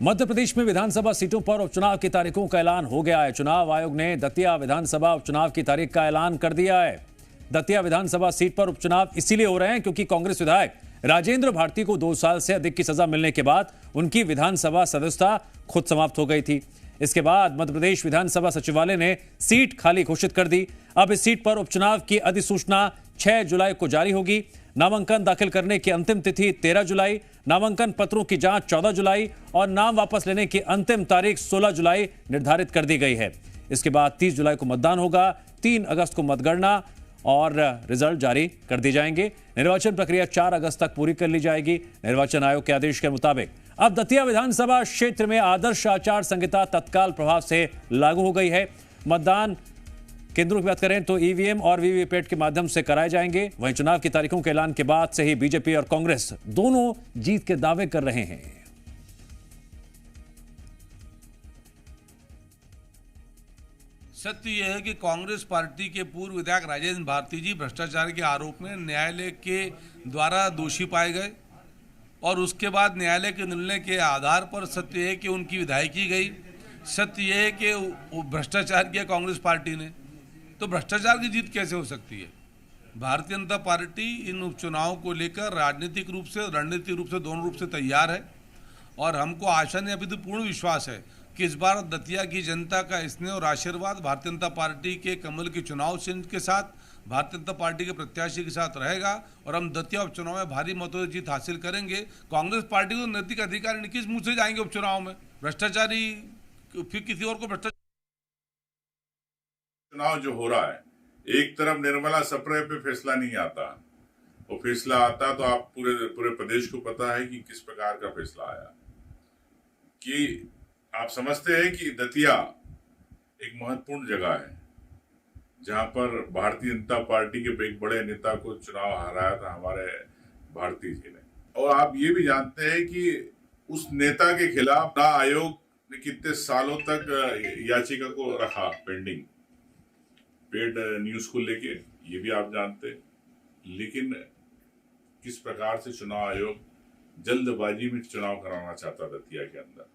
मध्य प्रदेश में विधानसभा सीटों पर उपचुनाव की तारीखों का ऐलान हो गया है। चुनाव आयोग ने दतिया विधानसभा उपचुनाव की तारीख का ऐलान कर दिया है। दतिया विधानसभा सीट पर उपचुनाव इसीलिए हो रहे हैं क्योंकि कांग्रेस विधायक राजेंद्र भारती को 2 साल से अधिक की सजा मिलने के बाद उनकी विधानसभा सदस्यता खुद समाप्त हो गई थी। इसके बाद मध्य प्रदेश विधानसभा सचिवालय ने सीट खाली घोषित कर दी। अब इस सीट पर उपचुनाव की अधिसूचना 6 जुलाई को जारी होगी। नामांकन दाखिल करने की अंतिम तिथि 13 जुलाई, नामांकन पत्रों की जांच 14 जुलाई और नाम वापस लेने की अंतिम तारीख 16 जुलाई निर्धारित कर दी गई है। इसके बाद 30 जुलाई को मतदान होगा, 3 अगस्त को मतगणना और रिजल्ट जारी कर दिए जाएंगे। निर्वाचन प्रक्रिया 4 अगस्त तक पूरी कर ली जाएगी। निर्वाचन आयोग के आदेश के मुताबिक अब दतिया विधानसभा क्षेत्र में आदर्श आचार संहिता तत्काल प्रभाव से लागू हो गई है। मतदान केंद्रों की बात करें तो ईवीएम और वीवीपैट के माध्यम से कराए जाएंगे। वहीं चुनाव की तारीखों के ऐलान के बाद से ही बीजेपी और कांग्रेस दोनों जीत के दावे कर रहे हैं। सत्य यह है कि कांग्रेस पार्टी के पूर्व विधायक राजेंद्र भारती जी भ्रष्टाचार के आरोप में न्यायालय के द्वारा दोषी पाए गए और उसके बाद न्यायालय के निर्णय के आधार पर सत्य यह है कि उनकी विधायकी गई। सत्य यह है कि भ्रष्टाचार किया कांग्रेस पार्टी ने, तो भ्रष्टाचार की जीत कैसे हो सकती है। भारतीय जनता पार्टी इन उपचुनावों को लेकर राजनीतिक रूप से रणनीतिक रूप से दोनों रूप से तैयार है और हमको आशा नहीं अभी तो पूर्ण विश्वास है कि इस बार दतिया की जनता का स्नेह और आशीर्वाद भारतीय जनता पार्टी के कमल के चुनाव चिन्ह के साथ, भारतीय जनता पार्टी के प्रत्याशी के साथ रहेगा और हम दतिया उपचुनाव में भारी मतों से जीत हासिल करेंगे। कांग्रेस पार्टी को नैतिक अधिकार नहीं, किस मुंह से जाएंगे उपचुनाव में। भ्रष्टाचारी फिर किसी और को भ्रष्टाचार। चुनाव जो हो रहा है, एक तरफ निर्मला सप्रे पे फैसला नहीं आता, वो फैसला आता तो आप पूरे प्रदेश को पता है कि किस प्रकार का फैसला आया। कि आप समझते हैं कि दतिया एक महत्वपूर्ण जगह है जहां पर भारतीय जनता पार्टी के एक बड़े नेता को चुनाव हराया था हमारे भारती जी ने। और आप ये भी जानते हैं कि उस नेता के खिलाफ आयोग ने कितने सालों तक याचिका को रखा पेंडिंग, पेड न्यूज को लेके, ये भी आप जानते हैं। लेकिन किस प्रकार से चुनाव आयोग जल्दबाजी में चुनाव कराना चाहता दतिया के अंदर।